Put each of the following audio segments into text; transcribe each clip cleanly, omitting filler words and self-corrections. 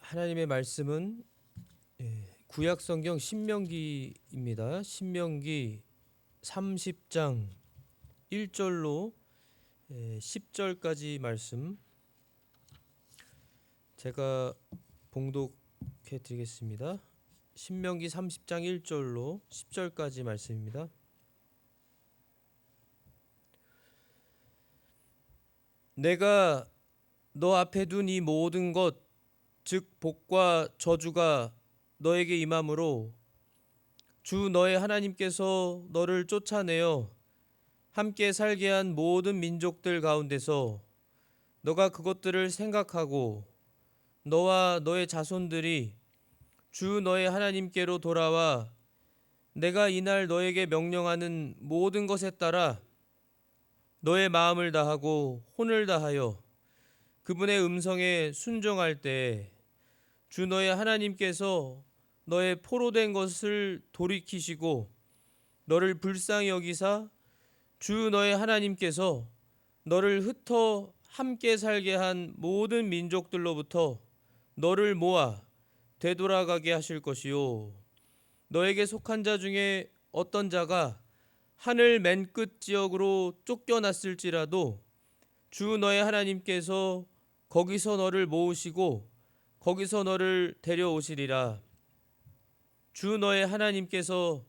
하나님의 말씀은 구약 성경 신명기입니다. 신명기 30장 1절로 10절까지 말씀 제가 봉독해 드리겠습니다. 신명기 30장 1절로 10절까지 말씀입니다. 내가 너 앞에 둔 이 모든 것 즉 복과 저주가 너에게 임함으로 주 너의 하나님께서 너를 쫓아내어 함께 살게 한 모든 민족들 가운데서 너가 그것들을 생각하고 너와 너의 자손들이 주 너의 하나님께로 돌아와 내가 이날 너에게 명령하는 모든 것에 따라 너의 마음을 다하고 혼을 다하여 그분의 음성에 순종할 때 주 너의 하나님께서 너의 포로된 것을 돌이키시고 너를 불쌍히 여기사 주 너의 하나님께서 너를 흩어 함께 살게 한 모든 민족들로부터 너를 모아 되돌아가게 하실 것이요 너에게 속한 자 중에 어떤 자가 하늘 맨 끝 지역으로 쫓겨났을지라도 주 너의 하나님께서 거기서 너를 모으시고 거기서 너를 데려오시리라. 주 너의 하나님께서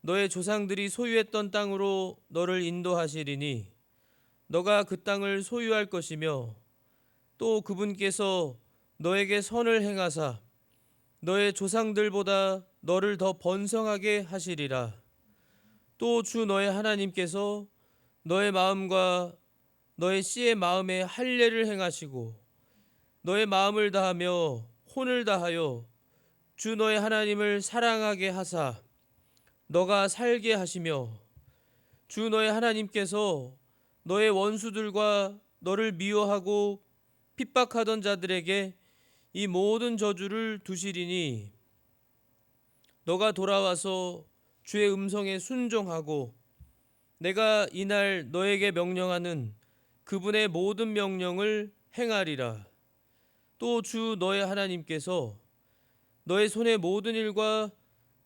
너의 조상들이 소유했던 땅으로 너를 인도하시리니 너가 그 땅을 소유할 것이며 또 그분께서 너에게 선을 행하사 너의 조상들보다 너를 더 번성하게 하시리라. 또 주 너의 하나님께서 너의 마음과 너의 씨의 마음에 할례를 행하시고 너의 마음을 다하며 혼을 다하여 주 너의 하나님을 사랑하게 하사 너가 살게 하시며 주 너의 하나님께서 너의 원수들과 너를 미워하고 핍박하던 자들에게 이 모든 저주를 두시리니 너가 돌아와서 주의 음성에 순종하고 내가 이날 너에게 명령하는 그분의 모든 명령을 행하리라. 또 주 너의 하나님께서 너의 손의 모든 일과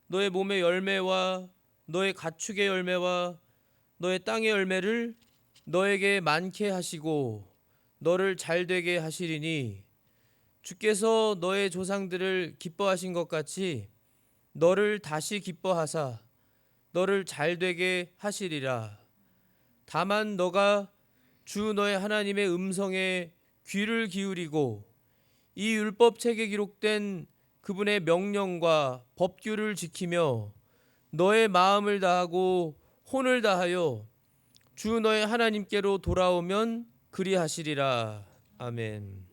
너의 몸의 열매와 너의 가축의 열매와 너의 땅의 열매를 너에게 많게 하시고 너를 잘되게 하시리니 주께서 너의 조상들을 기뻐하신 것 같이 너를 다시 기뻐하사 너를 잘되게 하시리라. 다만 너가 주 너의 하나님의 음성에 귀를 기울이고 이 율법책에 기록된 그분의 명령과 법규를 지키며 너의 마음을 다하고 혼을 다하여 주 너의 하나님께로 돌아오면 그리하시리라. 아멘.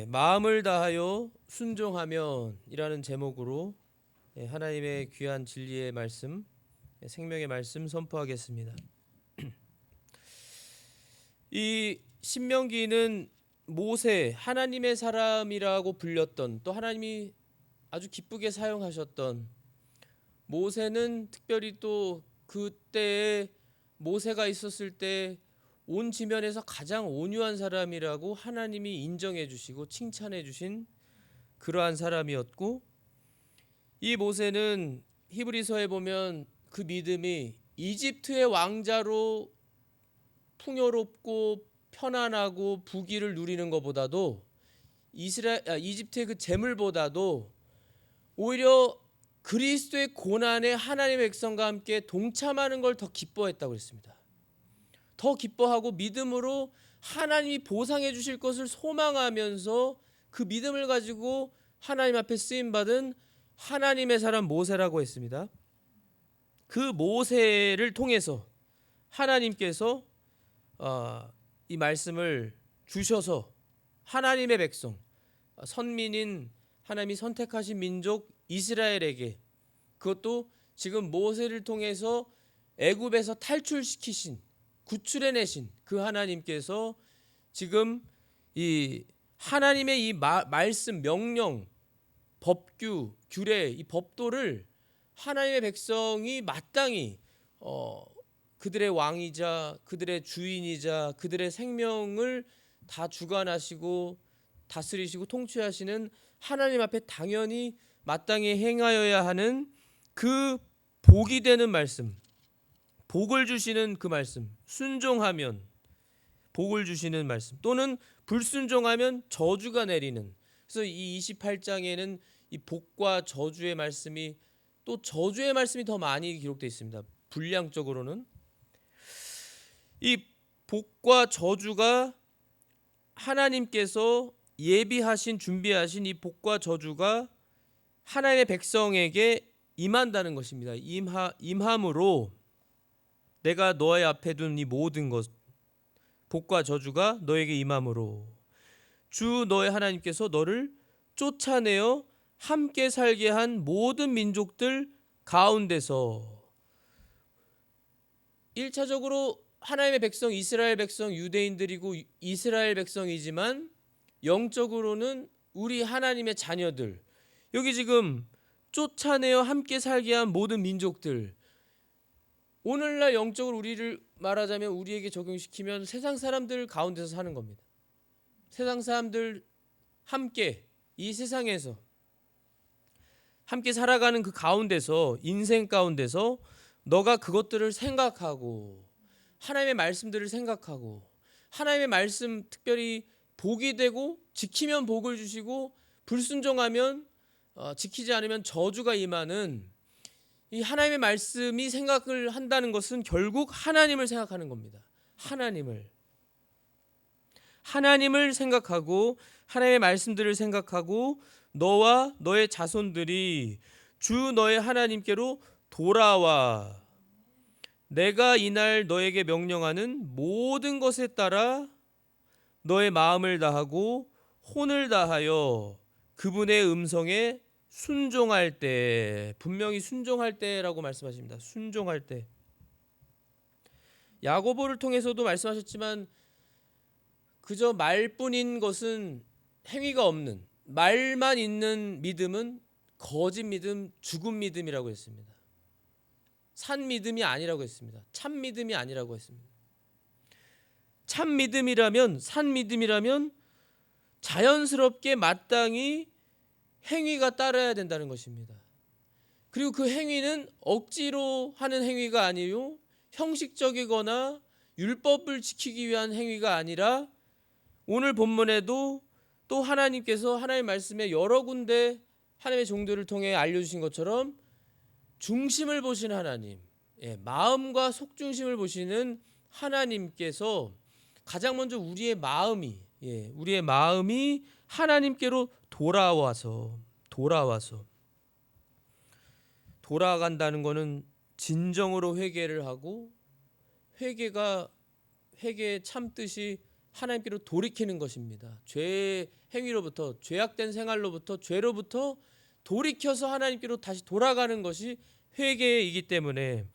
마음을 다하여 순종하면이라는 제목으로 하나님의 귀한 진리의 말씀, 생명의 말씀 선포하겠습니다. 이 신명기는 모세, 하나님의 사람이라고 불렸던, 또 하나님이 아주 기쁘게 사용하셨던, 모세는 특별히 또 그때에 모세가 있었을 때 온 지면에서 가장 온유한 사람이라고 하나님이 인정해 주시고 칭찬해 주신 그러한 사람이었고, 이 모세는 히브리서에 보면 그 믿음이 이집트의 왕자로 풍요롭고 편안하고 부귀를 누리는 것보다도 이집트의 그 재물보다도 오히려 그리스도의 고난에 하나님의 백성과 함께 동참하는 걸 더 기뻐했다고 그랬습니다. 더 기뻐하고 믿음으로 하나님이 보상해 주실 것을 소망하면서 그 믿음을 가지고 하나님 앞에 쓰임받은 하나님의 사람 모세라고 했습니다. 그 모세를 통해서 하나님께서 이 말씀을 주셔서 하나님의 백성, 선민인 하나님이 선택하신 민족 이스라엘에게, 그것도 지금 모세를 통해서 애굽에서 탈출시키신, 구출해내신 그 하나님께서 지금 이 하나님의 이 말씀, 명령, 법규, 규례, 이 법도를 하나님의 백성이 마땅히 그들의 왕이자 그들의 주인이자 그들의 생명을 다 주관하시고 다스리시고 통치하시는 하나님 앞에 당연히 마땅히 행하여야 하는 그 복이 되는 말씀, 복을 주시는 그 말씀, 순종하면 복을 주시는 말씀, 또는 불순종하면 저주가 내리는. 그래서 이 28장에는 이 복과 저주의 말씀이, 또 저주의 말씀이 더 많이 기록되어 있습니다. 분량적으로는 이 복과 저주가 하나님께서 예비하신, 준비하신 이 복과 저주가 하나님의 백성에게 임한다는 것입니다. 임함으로 내가 너의 앞에 둔 이 모든 것, 복과 저주가 너에게 임함으로 주 너의 하나님께서 너를 쫓아내어 함께 살게 한 모든 민족들 가운데서, 1차적으로 하나님의 백성, 이스라엘 백성, 유대인들이고 이스라엘 백성이지만 영적으로는 우리 하나님의 자녀들, 여기 지금 쫓아내어 함께 살게 한 모든 민족들, 오늘날 영적으로 우리를 말하자면 우리에게 적용시키면 세상 사람들 가운데서 사는 겁니다. 세상 사람들 함께 이 세상에서 함께 살아가는 그 가운데서, 인생 가운데서 너가 그것들을 생각하고 하나님의 말씀들을 생각하고 하나님의 말씀, 특별히 복이 되고 지키면 복을 주시고 불순종하면 지키지 않으면 저주가 임하는 이 하나님의 말씀이 생각을 한다는 것은 결국 하나님을 생각하는 겁니다. 하나님을 생각하고 하나님의 말씀들을 생각하고 너와 너의 자손들이 주 너의 하나님께로 돌아와 내가 이날 너에게 명령하는 모든 것에 따라 너의 마음을 다하고 혼을 다하여 그분의 음성에 순종할 때, 분명히 순종할 때라고 말씀하십니다. 순종할 때. 야고보를 통해서도 말씀하셨지만 그저 말뿐인 것은 행위가 없는, 말만 있는 믿음은 거짓 믿음, 죽은 믿음이라고 했습니다. 산 믿음이 아니라고 했습니다. 참 믿음이 아니라고 했습니다. 참 믿음이라면, 산 믿음이라면 자연스럽게 마땅히 행위가 따라야 된다는 것입니다. 그리고 그 행위는 억지로 하는 행위가 아니요, 형식적이거나 율법을 지키기 위한 행위가 아니라 오늘 본문에도 또 하나님께서 하나님의 말씀에 여러 군데 하나님의 종들을 통해 알려주신 것처럼 중심을 보시는 하나님, 마음과 속중심을 보시는 하나님께서 가장 먼저 우리의 마음이 하나님께로 돌아간다는 것은 진정으로 회개를 하고, 회개의 참 뜻이 하나님께로 돌이키는 것입니다. 죄의 행위로부터, 죄악된 생활로부터, 죄로부터 돌이켜서 하나님께로 다시 돌아가는 것이 회개이기 때문에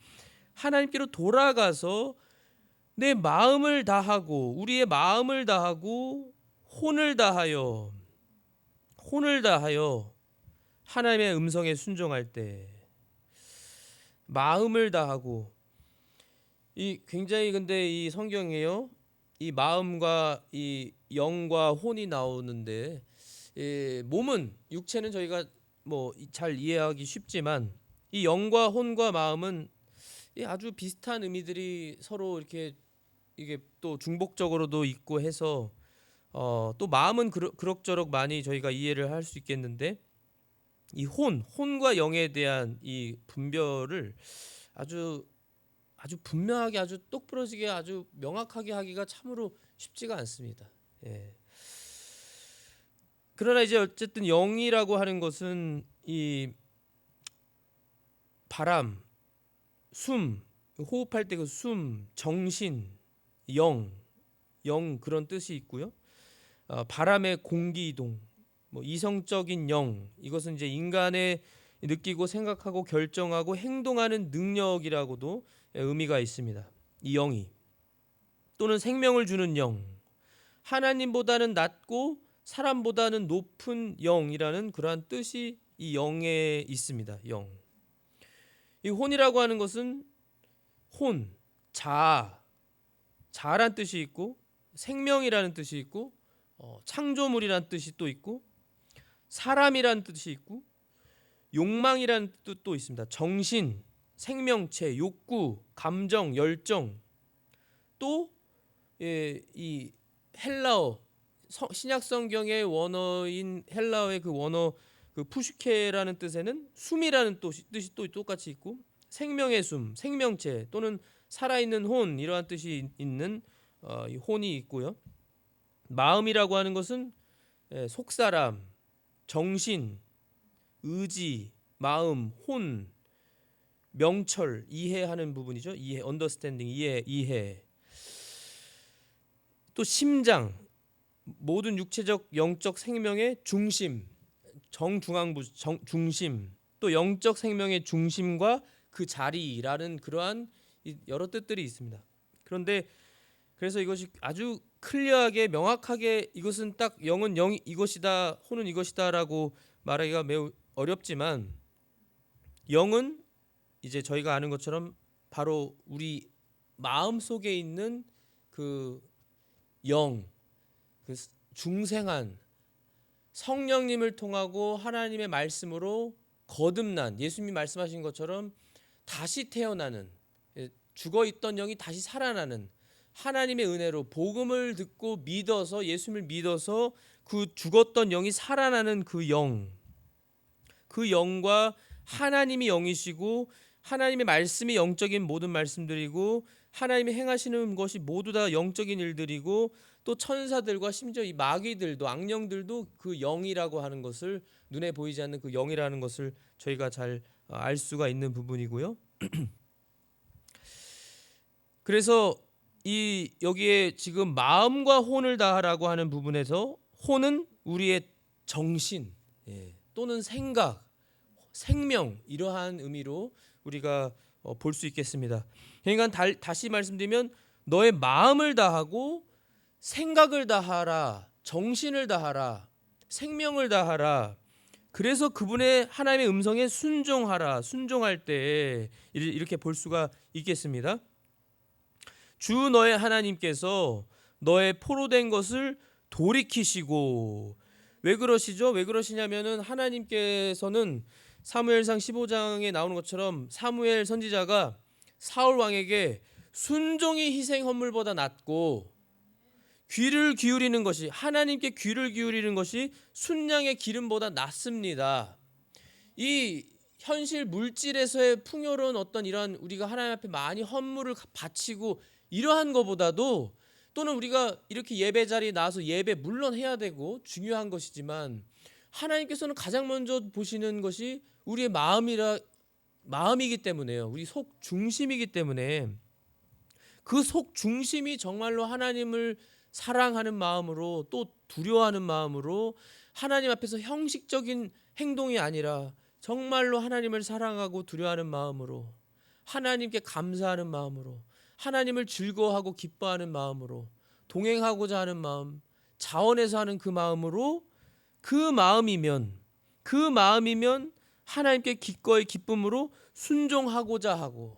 하나님께로 돌아가서 내 마음을 다하고, 우리의 마음을 다하고 혼을 다하여 하나님의 음성에 순종할 때, 마음을 다하고, 이 굉장히 근데 이 성경에요, 이 마음과 이 영과 혼이 나오는데, 몸은, 육체는 저희가 뭐 잘 이해하기 쉽지만 이 영과 혼과 마음은 아주 비슷한 의미들이 서로 이렇게 이게 또 중복적으로도 있고 해서 또 마음은 그럭저럭 많이 저희가 이해를 할 수 있겠는데, 이 혼과 영에 대한 이 분별을 아주 분명하게, 아주 똑부러지게, 아주 명확하게 하기가 참으로 쉽지가 않습니다. 그러나 이제 어쨌든 영이라고 하는 것은 이 바람, 숨, 호흡할 때 그 숨, 정신, 영 그런 뜻이 있고요. 바람의 공기 이동, 뭐 이성적인 영, 이것은 이제 인간의 느끼고 생각하고 결정하고 행동하는 능력이라고도 의미가 있습니다. 이 영이, 또는 생명을 주는 영, 하나님보다는 낮고 사람보다는 높은 영이라는 그러한 뜻이 이 영에 있습니다. 영. 이 혼이라고 하는 것은 자아란 뜻이 있고 생명이라는 뜻이 있고 창조물이란 뜻이 또 있고 사람이란 뜻이 있고 욕망이란 뜻도 있습니다. 정신, 생명체, 욕구, 감정, 열정. 또 이 헬라어 신약 성경의 원어인 헬라어의 그 원어 그 푸슈케라는 뜻에는 숨이라는 뜻이 또 똑같이 있고 생명의 숨, 생명체 또는 살아있는 혼 이러한 뜻이 있는 이 혼이 있고요. 마음이라고 하는 것은 속사람, 정신, 의지, 마음, 혼, 명철, 이해하는 부분이죠. 이해, 언더스탠딩, 이해. 또 심장, 모든 육체적 영적 생명의 중심, 정중앙부 중심, 또 영적 생명의 중심과 그 자리라는 그러한 여러 뜻들이 있습니다. 그런데 그래서 이것이 아주 클리어하게 명확하게 이것은 딱 영은 이것이다, 혼은 이것이다라고 말하기가 매우 어렵지만 영은 이제 저희가 아는 것처럼 바로 우리 마음 속에 있는 그 영, 그 중생한 성령님을 통하고 하나님의 말씀으로 거듭난 예수님이 말씀하신 것처럼 다시 태어나는 죽어 있던 영이 다시 살아나는 하나님의 은혜로 복음을 듣고 믿어서 예수님을 믿어서 그 죽었던 영이 살아나는 그 영과 하나님이 영이시고 하나님의 말씀이 영적인 모든 말씀들이고 하나님이 행하시는 것이 모두 다 영적인 일들이고 또 천사들과 심지어 이 마귀들도 악령들도 그 영이라고 하는 것을 눈에 보이지 않는 그 영이라는 것을 저희가 잘 알 수가 있는 부분이고요. 그래서 이 여기에 지금 마음과 혼을 다하라고 하는 부분에서 혼은 우리의 정신 또는 생각, 생명 이러한 의미로 우리가 볼 수 있겠습니다. 그러니까 다시 말씀드리면 너의 마음을 다하고 생각을 다하라, 정신을 다하라, 생명을 다하라. 그래서 그분의 하나님의 음성에 순종하라. 순종할 때 이렇게 볼 수가 있겠습니다. 주 너의 하나님께서 너의 포로된 것을 돌이키시고 왜 그러시죠? 왜 그러시냐면은 하나님께서는 사무엘상 15장에 나오는 것처럼 사무엘 선지자가 사울 왕에게 순종이 희생 헌물보다 낫고 귀를 기울이는 것이 하나님께 귀를 기울이는 것이 순양의 기름보다 낫습니다. 이 현실 물질에서의 풍요로운 어떤 이런 우리가 하나님 앞에 많이 헌물을 바치고 이러한 것보다도 또는 우리가 이렇게 예배 자리에 나와서 예배 물론 해야 되고 중요한 것이지만 하나님께서는 가장 먼저 보시는 것이 우리의 마음이기 때문에요. 우리 속 중심이기 때문에 그 속 중심이 정말로 하나님을 사랑하는 마음으로 또 두려워하는 마음으로 하나님 앞에서 형식적인 행동이 아니라 정말로 하나님을 사랑하고 두려워하는 마음으로 하나님께 감사하는 마음으로 하나님을 즐거워하고 기뻐하는 마음으로 동행하고자 하는 마음 자원해서 하는 그 마음으로 그 마음이면 하나님께 기꺼이 기쁨으로 순종하고자 하고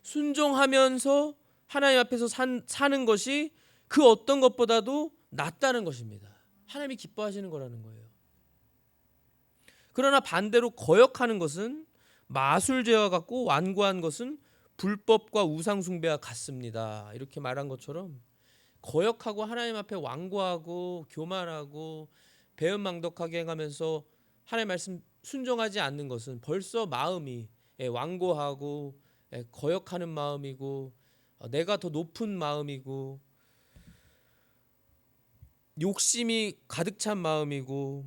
순종하면서 하나님 앞에서 사는 것이 그 어떤 것보다도 낫다는 것입니다. 하나님이 기뻐하시는 거라는 거예요. 그러나 반대로 거역하는 것은 마술죄와 같고 완고한 것은 불법과 우상숭배와 같습니다. 이렇게 말한 것처럼 거역하고 하나님 앞에 완고하고 교만하고 배은망덕하게 행하면서 하나님 말씀 순종하지 않는 것은 벌써 마음이 완고하고 거역하는 마음이고 내가 더 높은 마음이고 욕심이 가득 찬 마음이고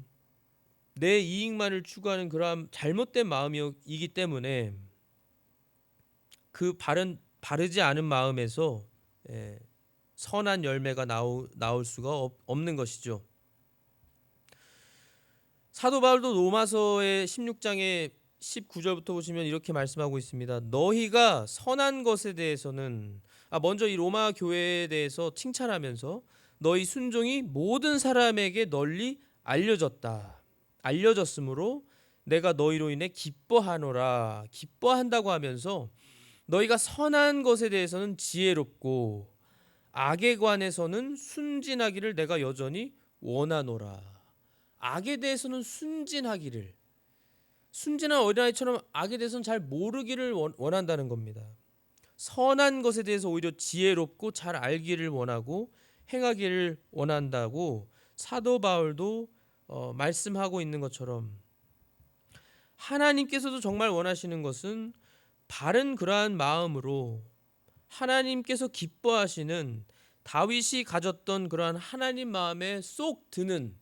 내 이익만을 추구하는 그러한 잘못된 마음이기 때문에 그 바르지 않은 마음에서 선한 열매가 나올 수가 없는 것이죠. 사도 바울도 로마서의 16장의 19절부터 보시면 이렇게 말씀하고 있습니다. 너희가 선한 것에 대해서는 먼저 이 로마 교회에 대해서 칭찬하면서 너희 순종이 모든 사람에게 널리 알려졌으므로 내가 너희로 인해 기뻐하노라. 기뻐한다고 하면서 너희가 선한 것에 대해서는 지혜롭고 악에 관해서는 순진하기를 내가 여전히 원하노라. 악에 대해서는 순진한 어린아이처럼 악에 대해서는 잘 모르기를 원한다는 겁니다. 선한 것에 대해서 오히려 지혜롭고 잘 알기를 원하고 행하기를 원한다고 사도 바울도 말씀하고 있는 것처럼, 하나님께서도 정말 원하시는 것은 바른 그러한 마음으로 하나님께서 기뻐하시는 다윗이 가졌던 그러한 하나님 마음에 쏙 드는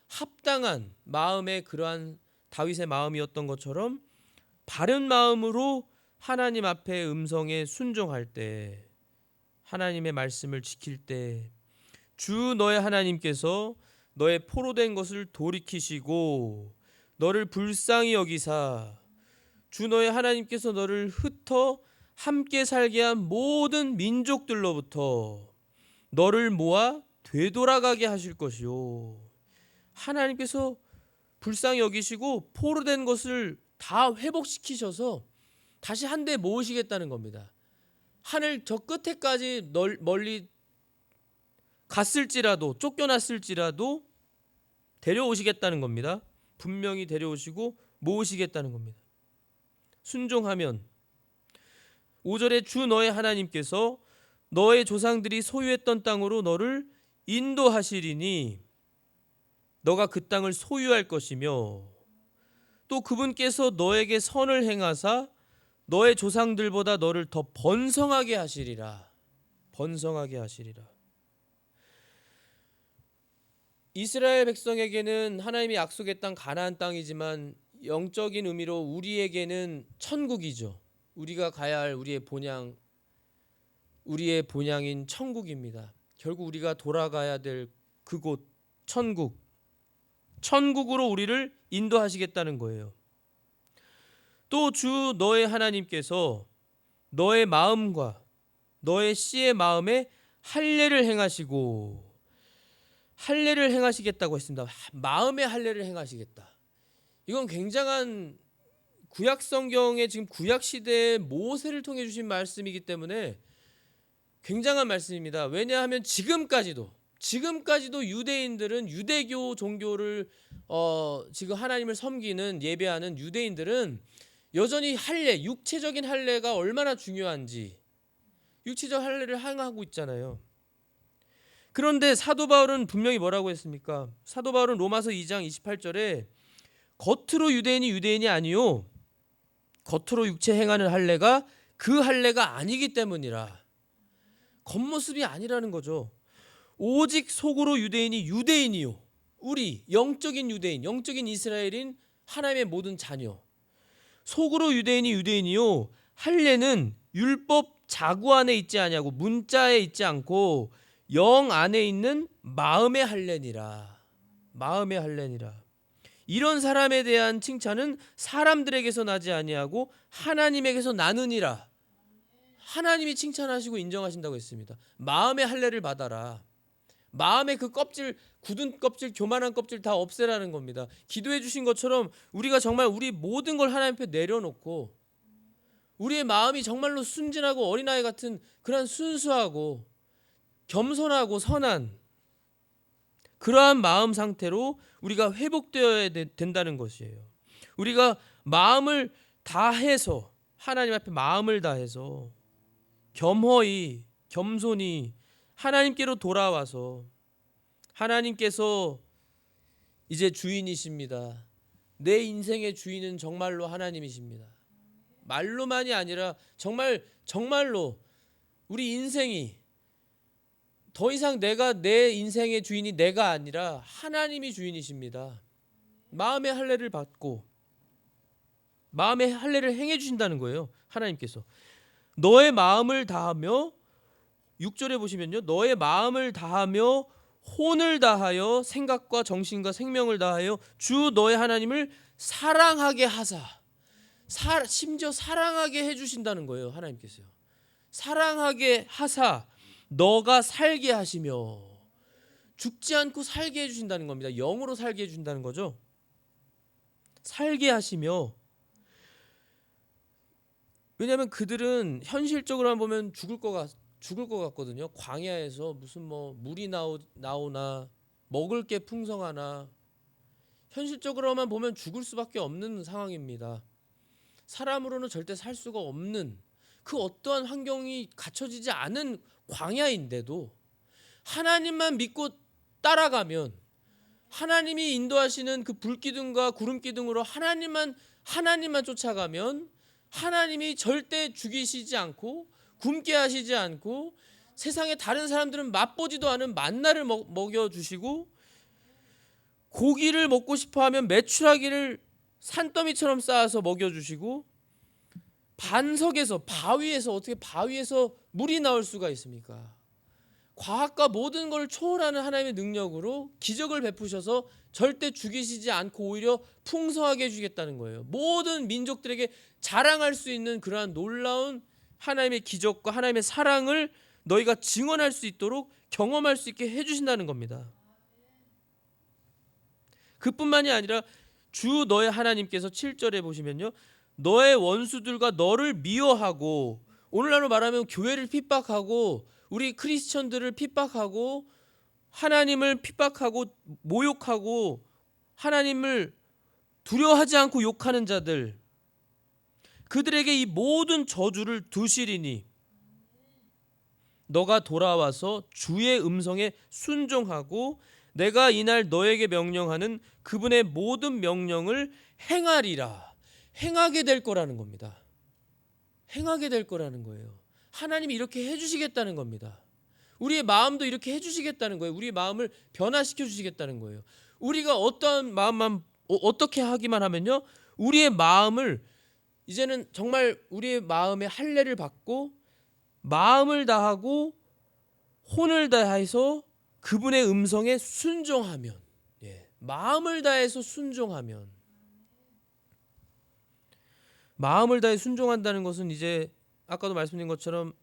합당한 마음의 그러한 다윗의 마음이었던 것처럼, 바른 마음으로 하나님 앞에 음성에 순종할 때, 하나님의 말씀을 지킬 때 주 너의 하나님께서 너의 포로된 것을 돌이키시고 너를 불쌍히 여기사 주 너의 하나님께서 너를 흩어 함께 살게 한 모든 민족들로부터 너를 모아 되돌아가게 하실 것이요. 하나님께서 불쌍히 여기시고 포로된 것을 다 회복시키셔서 다시 한데 모으시겠다는 겁니다. 하늘 저 끝에까지 멀리 갔을지라도, 쫓겨났을지라도 데려오시겠다는 겁니다. 분명히 데려오시고 모으시겠다는 겁니다. 순종하면 5절에 주 너의 하나님께서 너의 조상들이 소유했던 땅으로 너를 인도하시리니 너가 그 땅을 소유할 것이며, 또 그분께서 너에게 선을 행하사 너의 조상들보다 너를 더 번성하게 하시리라. 번성하게 하시리라. 이스라엘 백성에게는 하나님이 약속의 땅 가나안 땅이지만 영적인 의미로 우리에게는 천국이죠. 우리가 가야 할 우리의 본향인 천국입니다. 결국 우리가 돌아가야 될 그곳 천국으로 우리를 인도하시겠다는 거예요. 또 주 너의 하나님께서 너의 마음과 너의 씨의 마음에 할례를 행하시겠다고 했습니다. 마음의 할례를 행하시겠다. 이건 굉장한 구약 성경의 지금 구약 시대의 모세를 통해 주신 말씀이기 때문에 굉장한 말씀입니다. 왜냐하면 지금까지도 유대인들은, 유대교 종교를 지금 하나님을 섬기는, 예배하는 유대인들은 여전히 육체적인 할례가 얼마나 중요한지 육체적 할례를 행하고 있잖아요. 그런데 사도 바울은 분명히 뭐라고 했습니까? 사도 바울은 로마서 2장 28절에 겉으로 유대인이 아니요 겉으로 육체 행하는 할례가 그 할례가 아니기 때문이라. 겉모습이 아니라는 거죠. 오직 속으로 유대인이요 우리 영적인 유대인, 영적인 이스라엘인 하나님의 모든 자녀, 속으로 유대인이요 할례는 율법 자구 안에 있지 아니하고 문자에 있지 않고 영 안에 있는 마음의 할례니라. 마음의 할례니라. 이런 사람에 대한 칭찬은 사람들에게서 나지 아니하고 하나님에게서 나느니라. 하나님이 칭찬하시고 인정하신다고 했습니다. 마음의 할례를 받아라. 마음의 그 껍질, 굳은 껍질, 교만한 껍질 다 없애라는 겁니다. 기도해 주신 것처럼 우리가 정말 우리 모든 걸 하나님 앞에 내려놓고 우리의 마음이 정말로 순진하고 어린아이 같은 그런 순수하고 겸손하고 선한 그러한 마음 상태로 우리가 회복되어야 된다는 것이에요. 우리가 마음을 다해서, 하나님 앞에 마음을 다해서 겸허히 겸손히 하나님께로 돌아와서, 하나님께서 이제 주인이십니다. 내 인생의 주인은 정말로 하나님이십니다. 말로만이 아니라 정말로 우리 인생이 더 이상 내 인생의 주인이 내가 아니라 하나님이 주인이십니다. 마음의 할례를 받고 마음의 할례를 행해 주신다는 거예요. 하나님께서 너의 마음을 다하며, 6절에 보시면요, 너의 마음을 다하며 혼을 다하여 생각과 정신과 생명을 다하여 주 너의 하나님을 사랑하게 하사, 심지어 사랑하게 해주신다는 거예요. 하나님께서요. 사랑하게 하사 너가 살게 하시며, 죽지 않고 살게 해주신다는 겁니다. 영으로 살게 해주신다는 거죠. 살게 하시며, 왜냐하면 그들은 현실적으로만 보면 죽을 것 같거든요. 광야에서 무슨 물이 나오나 먹을 게 풍성하나 현실적으로만 보면 죽을 수밖에 없는 상황입니다. 사람으로는 절대 살 수가 없는 그 어떠한 환경이 갖춰지지 않은 광야인데도 하나님만 믿고 따라가면 하나님이 인도하시는 그 불기둥과 구름기둥으로 하나님만 쫓아가면 하나님이 절대 죽이시지 않고 굶게 하시지 않고 세상에 다른 사람들은 맛보지도 않은 만나를 먹여주시고 고기를 먹고 싶어하면 메추라기를 산더미처럼 쌓아서 먹여주시고 바위에서 어떻게 바위에서 물이 나올 수가 있습니까? 과학과 모든 걸 초월하는 하나님의 능력으로 기적을 베푸셔서 절대 죽이시지 않고 오히려 풍성하게 해주겠다는 거예요. 모든 민족들에게 자랑할 수 있는 그러한 놀라운 하나님의 기적과 하나님의 사랑을 너희가 증언할 수 있도록 경험할 수 있게 해주신다는 겁니다. 그뿐만이 아니라 주 너의 하나님께서 7절에 보시면요, 너의 원수들과 너를 미워하고, 오늘날로 말하면 교회를 핍박하고 우리 크리스천들을 핍박하고 하나님을 핍박하고 모욕하고 하나님을 두려워하지 않고 욕하는 자들, 그들에게 이 모든 저주를 두시리니 너가 돌아와서 주의 음성에 순종하고 내가 이날 너에게 명령하는 그분의 모든 명령을 행하리라. 행하게 될 거라는 겁니다. 행하게 될 거라는 거예요. 하나님이 이렇게 해주시겠다는 겁니다. 우리의 마음도 이렇게 해주시겠다는 거예요. 우리의 마음을 변화시켜 주시겠다는 거예요. 우리가 어떠한 마음만 어떻게 하기만 하면요, 우리의 마음을 이제는 정말 우리의 마음에 할례를 받고 마음을 다하고 혼을 다해서 그분의 음성에 순종하면, 마음을 다해서 순종하면, 마음을 다해 순종한다는 것은 이제 아까도 말씀드린 것처럼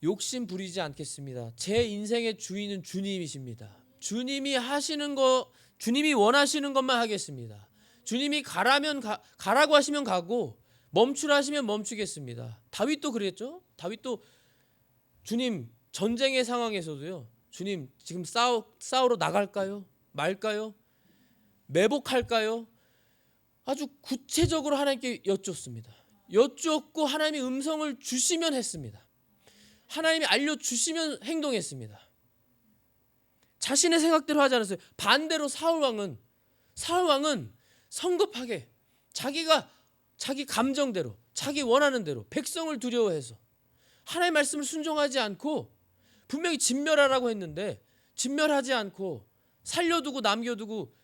욕심 부리지 않겠습니다. 제 인생의 주인은 주님이십니다. 주님이 하시는 거, 주님이 원하시는 것만 하겠습니다. 주님이 가라고 하시면 가고 멈추라 하시면 멈추겠습니다. 다윗도 그랬죠. 다윗도 주님, 전쟁의 상황에서도요, 주님 지금 싸우러 나갈까요? 말까요? 매복할까요? 아주 구체적으로 하나님께 여쭙습니다. 여쭙고 하나님이 음성을 주시면 했습니다. 하나님이 알려주시면 행동했습니다. 자신의 생각대로 하지 않았어요. 반대로 사울 왕은 성급하게 자기 감정대로, 자기 원하는 대로 백성을 두려워해서 하나님의 말씀을 순종하지 않고, 분명히 진멸하라고 했는데 진멸하지 않고 살려두고 남겨두고,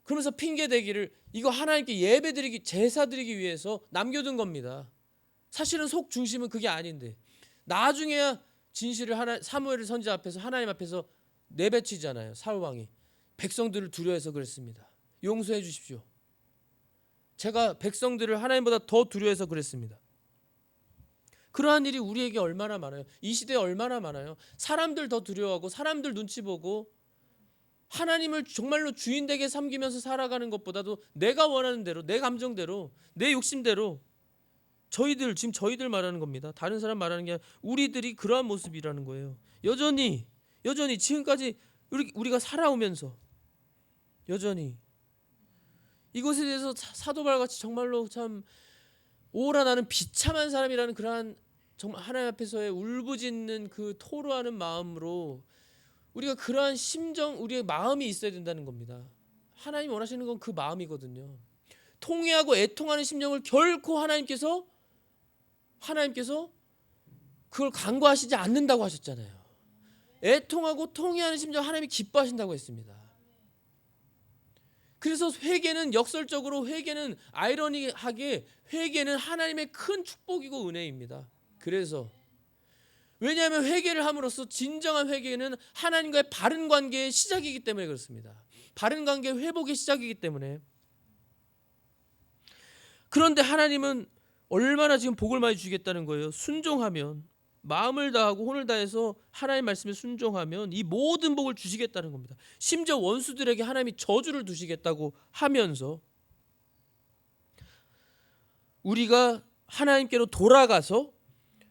그러면서 핑계대기를 이거 하나님께 예배드리기, 제사드리기 위해서 남겨둔 겁니다. 사실은 속 중심은 그게 아닌데 나중에야 진실을 사무엘 선지자 앞에서 하나님 앞에서 내뱉치잖아요. 사울 왕이 백성들을 두려워해서 그랬습니다. 용서해 주십시오. 제가 백성들을 하나님보다 더 두려워해서 그랬습니다. 그러한 일이 우리에게 얼마나 많아요. 이 시대에 얼마나 많아요. 사람들 더 두려워하고 사람들 눈치 보고 하나님을 정말로 주인되게 섬기면서 살아가는 것보다도 내가 원하는 대로, 내 감정대로, 내 욕심대로, 지금 저희들 말하는 겁니다. 다른 사람 말하는 게 아니라 우리들이 그러한 모습이라는 거예요. 여전히 지금까지 우리가 살아오면서 여전히 이것에 대해서 사도바울같이 정말로 참 오라 나는 비참한 사람이라는 그러한 정말 하나님 앞에서의 울부짖는 그 토로하는 마음으로 우리가 그러한 심정, 우리의 마음이 있어야 된다는 겁니다. 하나님이 원하시는 건 그 마음이거든요. 통회하고 애통하는 심정을 결코 하나님께서 그걸 간과하시지 않는다고 하셨잖아요. 애통하고 통회하는 심정 하나님이 기뻐하신다고 했습니다. 그래서 회개는 역설적으로, 회개는 아이러니하게, 회개는 하나님의 큰 축복이고 은혜입니다. 그래서 왜냐하면 회개를 함으로써 진정한 회개는 하나님과의 바른 관계의 시작이기 때문에 그렇습니다. 바른 관계의 회복의 시작이기 때문에. 그런데 하나님은 얼마나 지금 복을 많이 주겠다는 거예요. 순종하면, 마음을 다하고 혼을 다해서 하나님 말씀에 순종하면 이 모든 복을 주시겠다는 겁니다. 심지어 원수들에게 하나님이 저주를 두시겠다고 하면서 우리가 하나님께로 돌아가서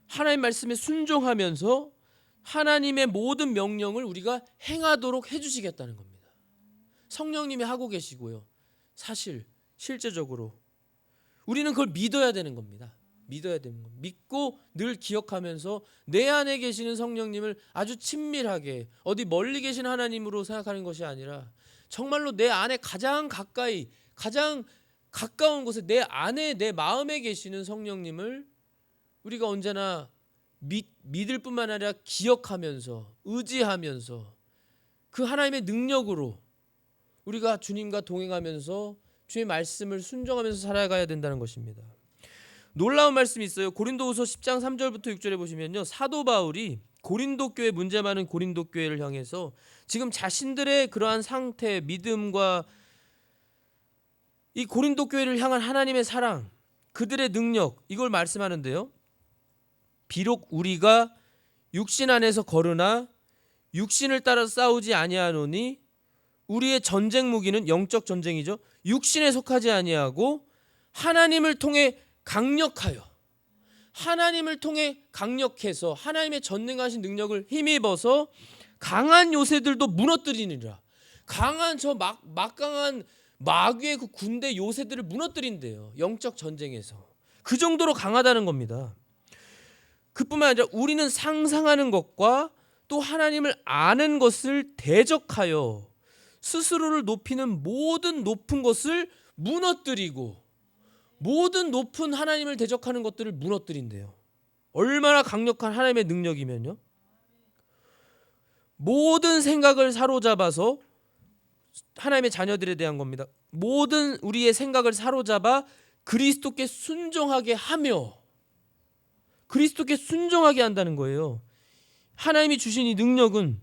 하나님 말씀에 순종하면서 하나님의 모든 명령을 우리가 행하도록 해주시겠다는 겁니다. 성령님이 하고 계시고요. 사실 실제적으로 우리는 그걸 믿어야 되는 겁니다. 믿어야 되는 겁니다. 믿고 늘 기억하면서 내 안에 계시는 성령님을 아주 친밀하게 어디 멀리 계신 하나님으로 생각하는 것이 아니라 정말로 내 안에 가장 가까이 가장 가까운 곳에 내 안에 내 마음에 계시는 성령님을 우리가 언제나 믿을 뿐만 아니라 기억하면서 의지하면서 그 하나님의 능력으로 우리가 주님과 동행하면서 주의 말씀을 순종하면서 살아가야 된다는 것입니다. 놀라운 말씀이 있어요. 고린도후서 10장 3절부터 6절에 보시면요. 사도 바울이 고린도 교회 문제 많은 고린도 교회를 향해서 지금 자신들의 그러한 상태, 믿음과 이 고린도 교회를 향한 하나님의 사랑, 그들의 능력 이걸 말씀하는데요. 비록 우리가 육신 안에서 거르나 육신을 따라 싸우지 아니하노니 우리의 전쟁 무기는 영적 전쟁이죠. 육신에 속하지 아니하고 하나님을 통해 강력하여 하나님을 통해 강력해서 하나님의 전능하신 능력을 힘입어서 강한 요새들도 무너뜨리느니라. 강한 저 막강한 마귀의 그 군대 요새들을 무너뜨린대요. 영적 전쟁에서. 그 정도로 강하다는 겁니다. 그뿐만 아니라 우리는 상상하는 것과 또 하나님을 아는 것을 대적하여 스스로를 높이는 모든 높은 것을 무너뜨리고 모든 높은 하나님을 대적하는 것들을 무너뜨린대요. 얼마나 강력한 하나님의 능력이면요. 모든 생각을 사로잡아서 하나님의 자녀들에 대한 겁니다. 모든 우리의 생각을 사로잡아 그리스도께 순종하게 하며 그리스도께 순종하게 한다는 거예요. 하나님이 주신 이 능력은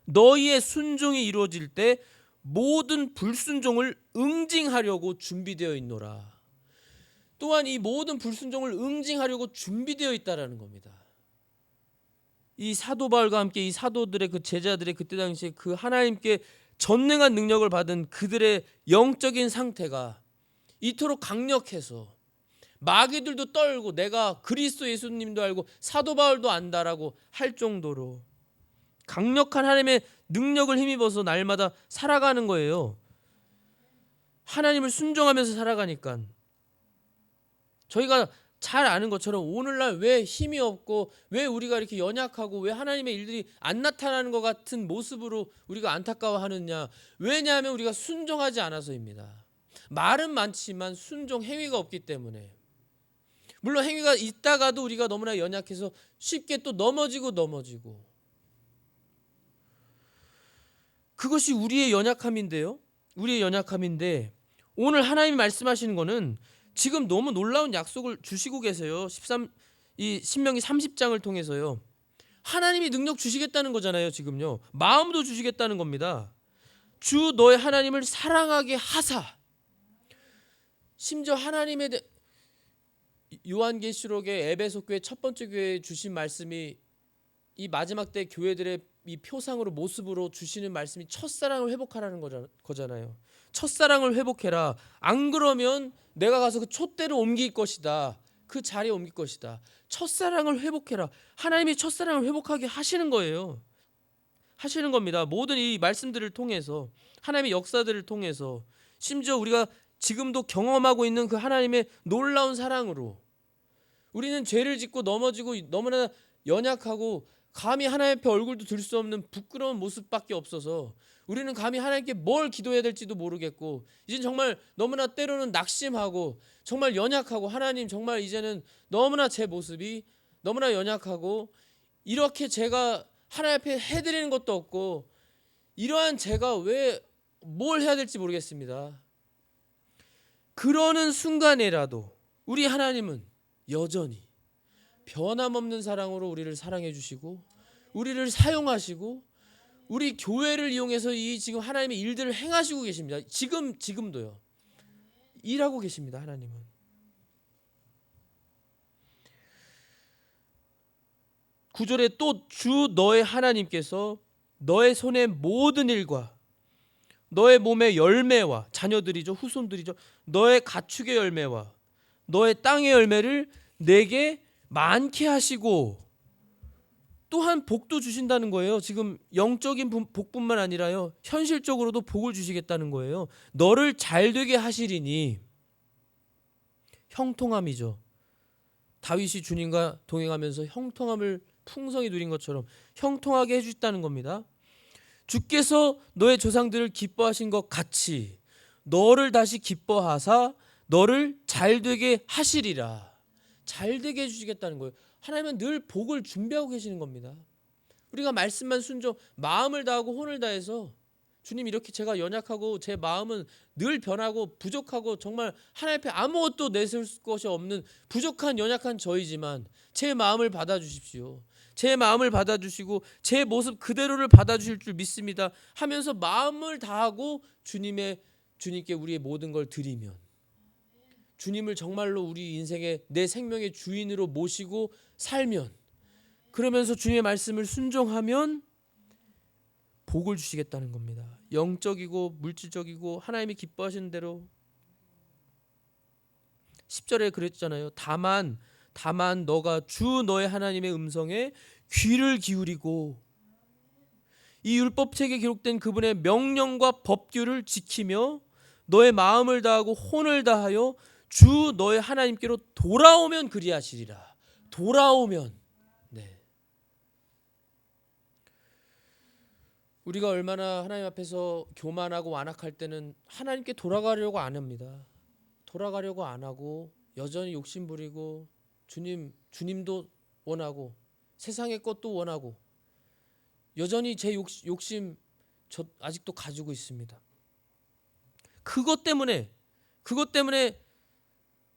너희의 순종이 이루어질 때 모든 불순종을 응징하려고 준비되어 있노라. 또한 이 모든 불순종을 응징하려고 준비되어 있다라는 겁니다. 이 사도 바울과 함께 이 사도들의 그 제자들의 그때 당시에 그 하나님께 전능한 능력을 받은 그들의 영적인 상태가 이토록 강력해서 마귀들도 떨고 내가 그리스도 예수님도 알고 사도 바울도 안다라고 할 정도로 강력한 하나님의 능력을 힘입어서 날마다 살아가는 거예요. 하나님을 순종하면서 살아가니까 저희가 잘 아는 것처럼 오늘날 왜 힘이 없고 왜 우리가 이렇게 연약하고 왜 하나님의 일들이 안 나타나는 것 같은 모습으로 우리가 안타까워하느냐. 왜냐하면 우리가 순종하지 않아서입니다. 말은 많지만 순종 행위가 없기 때문에. 물론 행위가 있다가도 우리가 너무나 연약해서 쉽게 또 넘어지고 그것이 우리의 연약함인데요. 우리의 연약함인데 오늘 하나님이 말씀하시는 거는 지금 너무 놀라운 약속을 주시고 계세요. 이 신명기 30장을 통해서요. 하나님이 능력 주시겠다는 거잖아요. 지금요. 마음도 주시겠다는 겁니다. 주 너의 하나님을 사랑하게 하사. 심지어 하나님의 요한계시록의 에베소 교회 첫 번째 교회에 주신 말씀이 이 마지막 때 교회들의 이 표상으로 모습으로 주시는 말씀이 첫사랑을 회복하라는 거잖아요. 첫사랑을 회복해라. 안 그러면 내가 가서 그 촛대를 옮길 것이다. 그 자리에 옮길 것이다. 첫사랑을 회복해라. 하나님이 첫사랑을 회복하게 하시는 거예요. 하시는 겁니다. 모든 이 말씀들을 통해서 하나님의 역사들을 통해서 심지어 우리가 지금도 경험하고 있는 그 하나님의 놀라운 사랑으로 우리는 죄를 짓고 넘어지고 너무나 연약하고 감히 하나님 앞에 얼굴도 들 수 없는 부끄러운 모습밖에 없어서 우리는 감히 하나님께 뭘 기도해야 될지도 모르겠고 이젠 정말 너무나 때로는 낙심하고 정말 연약하고 하나님 정말 이제는 너무나 제 모습이 너무나 연약하고 이렇게 제가 하나님 앞에 해드리는 것도 없고 이러한 제가 왜 뭘 해야 될지 모르겠습니다. 그러는 순간에라도 우리 하나님은 여전히 변함없는 사랑으로 우리를 사랑해 주시고 우리를 사용하시고 우리 교회를 이용해서 이 지금 하나님의 일들을 행하시고 계십니다. 지금도요. 일하고 계십니다. 하나님은. 구절에 또 주 너의 하나님께서 너의 손의 모든 일과 너의 몸의 열매와 자녀들이죠. 후손들이죠. 너의 가축의 열매와 너의 땅의 열매를 내게 많게 하시고 또한 복도 주신다는 거예요. 지금 영적인 복뿐만 아니라요, 현실적으로도 복을 주시겠다는 거예요. 너를 잘되게 하시리니. 형통함이죠. 다윗이 주님과 동행하면서 형통함을 풍성히 누린 것처럼 형통하게 해주셨다는 겁니다. 주께서 너의 조상들을 기뻐하신 것 같이 너를 다시 기뻐하사 너를 잘되게 하시리라. 잘되게 해주시겠다는 거예요. 하나님은 늘 복을 준비하고 계시는 겁니다. 우리가 말씀만 순종, 마음을 다하고 혼을 다해서 주님, 이렇게 제가 연약하고 제 마음은 늘 변하고 부족하고 정말 하나님 앞에 아무것도 내세울 것이 없는 부족한 연약한 저이지만 제 마음을 받아주십시오. 제 마음을 받아주시고 제 모습 그대로를 받아주실 줄 믿습니다 하면서 마음을 다하고 주님께 우리의 모든 걸 드리면, 주님을 정말로 우리 인생의 내 생명의 주인으로 모시고 살면, 그러면서 주님의 말씀을 순종하면 복을 주시겠다는 겁니다. 영적이고 물질적이고 하나님이 기뻐하시는 대로. 10절에 그랬잖아요. 다만 너가 주 너의 하나님의 음성에 귀를 기울이고 이 율법책에 기록된 그분의 명령과 법규를 지키며 너의 마음을 다하고 혼을 다하여 주 너의 하나님께로 돌아오면 그리하시리라. 돌아오면. 네. 우리가 얼마나 하나님 앞에서 교만하고 완악할 때는 하나님께 돌아가려고 안 합니다. 돌아가려고 안 하고 여전히 욕심 부리고 주님도 원하고 세상의 것도 원하고 여전히 제 욕심 저 아직도 가지고 있습니다. 그것 때문에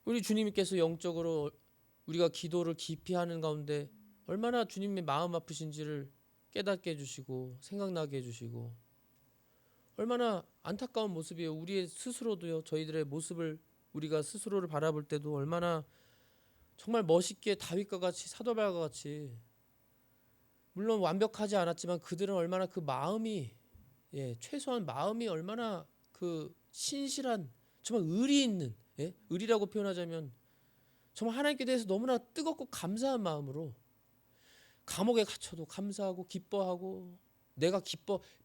우리 주님께서 영적으로 우리가 기도를 깊이 하는 가운데 얼마나 주님의 마음 아프신지를 깨닫게 해주시고 생각나게 해주시고, 얼마나 안타까운 모습이에요. 우리의 스스로도요, 저희들의 모습을 우리가 스스로를 바라볼 때도 얼마나 정말 멋있게 다윗과 같이 사도발과 같이, 물론 완벽하지 않았지만 그들은 얼마나 그 마음이, 최소한 마음이 얼마나 그 신실한, 정말 의리 있는, 의리라고 표현하자면 정말 하나님께 대해서 너무나 뜨겁고 감사한 마음으로 감옥에 갇혀도 감사하고 기뻐하고, 내가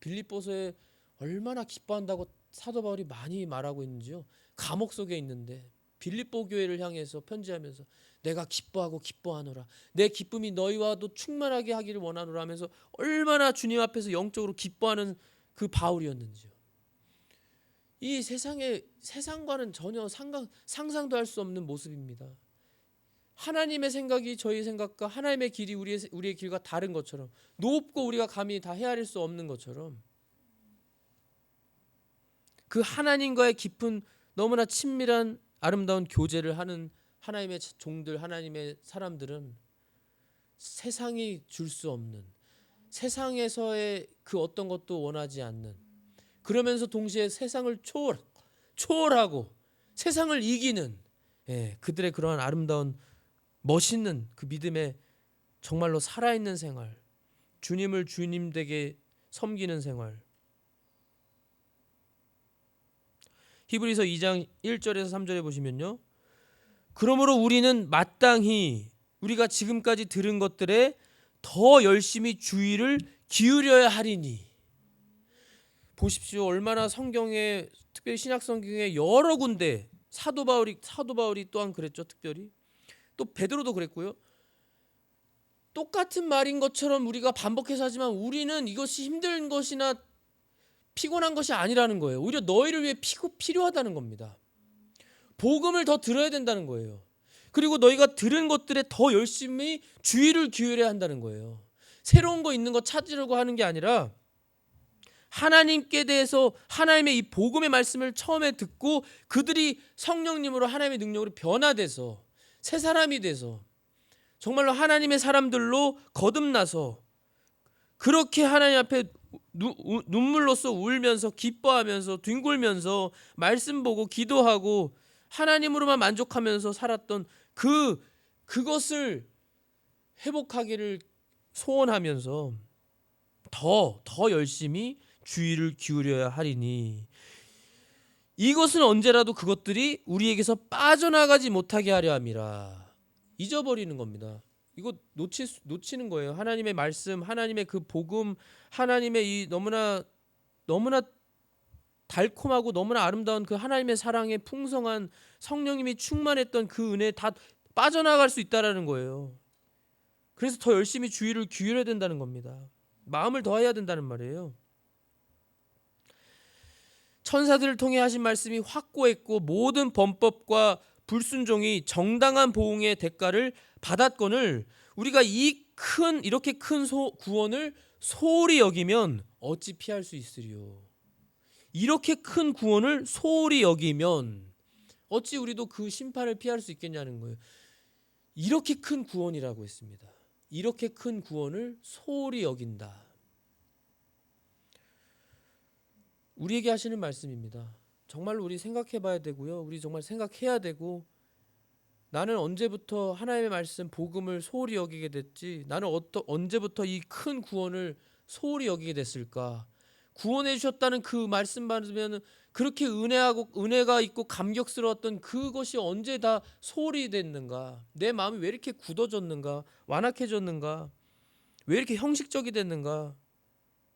빌립보서에 얼마나 기뻐한다고 사도 바울이 많이 말하고 있는지요. 감옥 속에 있는데 빌립보 교회를 향해서 편지하면서 내가 기뻐하고 기뻐하노라, 내 기쁨이 너희와도 충만하게 하기를 원하노라 하면서 얼마나 주님 앞에서 영적으로 기뻐하는 그 바울이었는지요. 이 세상과는 전혀 상상도 할 수 없는 모습입니다. 하나님의 생각이 저희 생각과 하나님의 길이 우리의 길과 다른 것처럼, 높고 우리가 감히 다 헤아릴 수 없는 것처럼, 그 하나님과의 깊은 너무나 친밀한 아름다운 교제를 하는 하나님의 종들, 하나님의 사람들은 세상이 줄 수 없는, 세상에서의 그 어떤 것도 원하지 않는, 그러면서 동시에 세상을 초월하고 세상을 이기는, 그들의 그러한 아름다운 멋있는 그 믿음의 정말로 살아있는 생활, 주님을 주님되게 섬기는 생활. 히브리서 2장 1절에서 3절에 보시면요, 그러므로 우리는 마땅히 우리가 지금까지 들은 것들에 더 열심히 주의를 기울여야 하리니. 보십시오. 얼마나 성경에, 특별히 신약 성경에 여러 군데 사도 바울이 또한 그랬죠. 특별히 또 베드로도 그랬고요. 똑같은 말인 것처럼 우리가 반복해서 하지만 우리는 이것이 힘든 것이나 피곤한 것이 아니라는 거예요. 오히려 너희를 위해 필요하다는 겁니다. 복음을 더 들어야 된다는 거예요. 그리고 너희가 들은 것들에 더 열심히 주의를 기울여야 한다는 거예요. 새로운 거 있는 거 찾으려고 하는 게 아니라 하나님께 대해서, 하나님의 이 복음의 말씀을 처음에 듣고 그들이 성령님으로 하나님의 능력으로 변화돼서 새 사람이 돼서 정말로 하나님의 사람들로 거듭나서 그렇게 하나님 앞에 눈물로써 울면서 기뻐하면서 뒹굴면서 말씀 보고 기도하고 하나님으로만 만족하면서 살았던 그것을 회복하기를 소원하면서 더 열심히 주의를 기울여야 하리니, 이것은 언제라도 그것들이 우리에게서 빠져나가지 못하게 하려 함이라. 잊어버리는 겁니다. 이거 놓치는 거예요. 하나님의 말씀, 하나님의 그 복음, 하나님의 이 너무나 달콤하고 너무나 아름다운 그 하나님의 사랑의 풍성한 성령님이 충만했던 그 은혜에 다 빠져나갈 수 있다라는 거예요. 그래서 더 열심히 주의를 기울여야 된다는 겁니다. 마음을 더해야 된다는 말이에요. 천사들을 통해 하신 말씀이 확고했고 모든 범법과 불순종이 정당한 보응의 대가를 받았거늘 우리가 이렇게 큰 구원을 소홀히 여기면 어찌 피할 수 있으리요. 이렇게 큰 구원을 소홀히 여기면 어찌 우리도 그 심판을 피할 수 있겠냐는 거예요. 이렇게 큰 구원이라고 했습니다. 이렇게 큰 구원을 소홀히 여긴다. 우리에게 하시는 말씀입니다. 정말로 우리 생각해 봐야 되고요. 우리 정말 생각해야 되고, 나는 언제부터 하나님의 말씀 복음을 소홀히 여기게 됐지? 나는 언제부터 이 큰 구원을 소홀히 여기게 됐을까? 구원해 주셨다는 그 말씀 받으면 그렇게 은혜가 있고 감격스러웠던 그것이 언제 다 소홀히 됐는가? 내 마음이 왜 이렇게 굳어졌는가? 완악해졌는가? 왜 이렇게 형식적이 됐는가?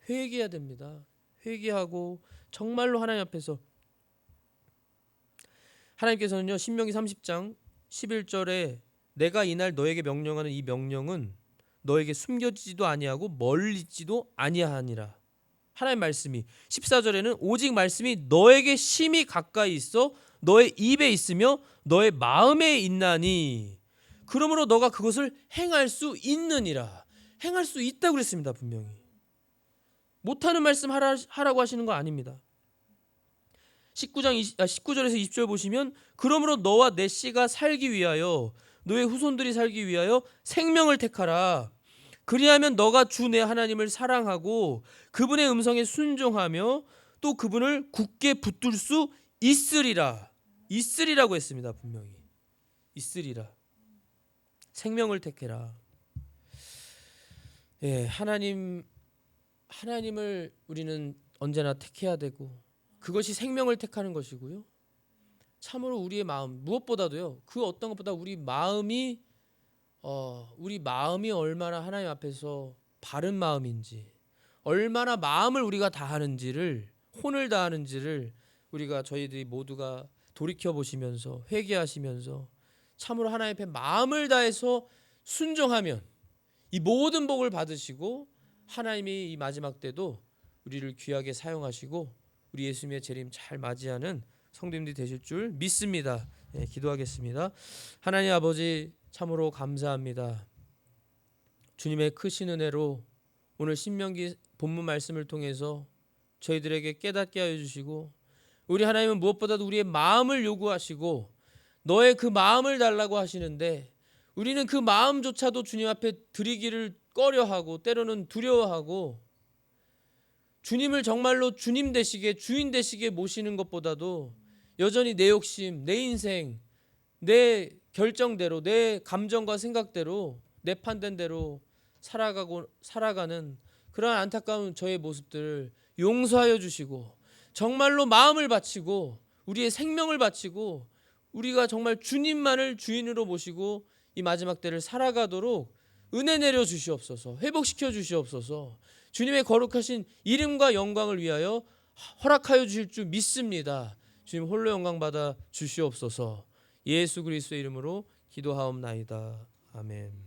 회개해야 됩니다. 회개하고 정말로 하나님 앞에서, 하나님께서는요 신명기 30장 11절에 내가 이날 너에게 명령하는 이 명령은 너에게 숨겨지지도 아니하고 멀리지도 아니하니라. 하나님 말씀이 14절에는 오직 말씀이 너에게 심히 가까이 있어 너의 입에 있으며 너의 마음에 있나니 그러므로 너가 그것을 행할 수 있느니라. 행할 수 있다고 그랬습니다. 분명히 못하는 말씀 하라고 하시는 거 아닙니다. 19절에서 20절 보시면 그러므로 너와 내 씨가 살기 위하여 너의 후손들이 살기 위하여 생명을 택하라. 그리하면 너가 주 내 하나님을 사랑하고 그분의 음성에 순종하며 또 그분을 굳게 붙들 수 있으리라. 있으리라고 했습니다. 분명히 있으리라. 생명을 택해라. 예, 하나님을 우리는 언제나 택해야 되고 그것이 생명을 택하는 것이고요. 참으로 우리의 마음, 무엇보다도요, 그 어떤 것보다 우리 마음이 얼마나 하나님 앞에서 바른 마음인지, 얼마나 마음을 우리가 다하는지를, 혼을 다하는지를 우리가 저희들이 모두가 돌이켜 보시면서 회개하시면서 참으로 하나님 앞에 마음을 다해서 순종하면 이 모든 복을 받으시고 하나님이 이 마지막 때도 우리를 귀하게 사용하시고 우리 예수님의 재림 잘 맞이하는 성도님들이 되실 줄 믿습니다. 예, 기도하겠습니다. 하나님 아버지 참으로 감사합니다. 주님의 크신 은혜로 오늘 신명기 본문 말씀을 통해서 저희들에게 깨닫게 하여 주시고 우리 하나님은 무엇보다도 우리의 마음을 요구하시고 너의 그 마음을 달라고 하시는데 우리는 그 마음조차도 주님 앞에 드리기를 꺼려하고 때로는 두려워하고 주님을 정말로 주님 되시게 주인 되시게 모시는 것보다도 여전히 내 욕심, 내 인생, 내 결정대로 내 감정과 생각대로 내 판단대로 살아가는 그러한 안타까운 저의 모습들을 용서하여 주시고 정말로 마음을 바치고 우리의 생명을 바치고 우리가 정말 주님만을 주인으로 모시고 이 마지막 때를 살아가도록 은혜 내려 주시옵소서. 회복시켜 주시옵소서. 주님의 거룩하신 이름과 영광을 위하여 허락하여 주실 줄 믿습니다. 주님 홀로 영광 받아 주시옵소서. 예수 그리스도의 이름으로 기도하옵나이다. 아멘.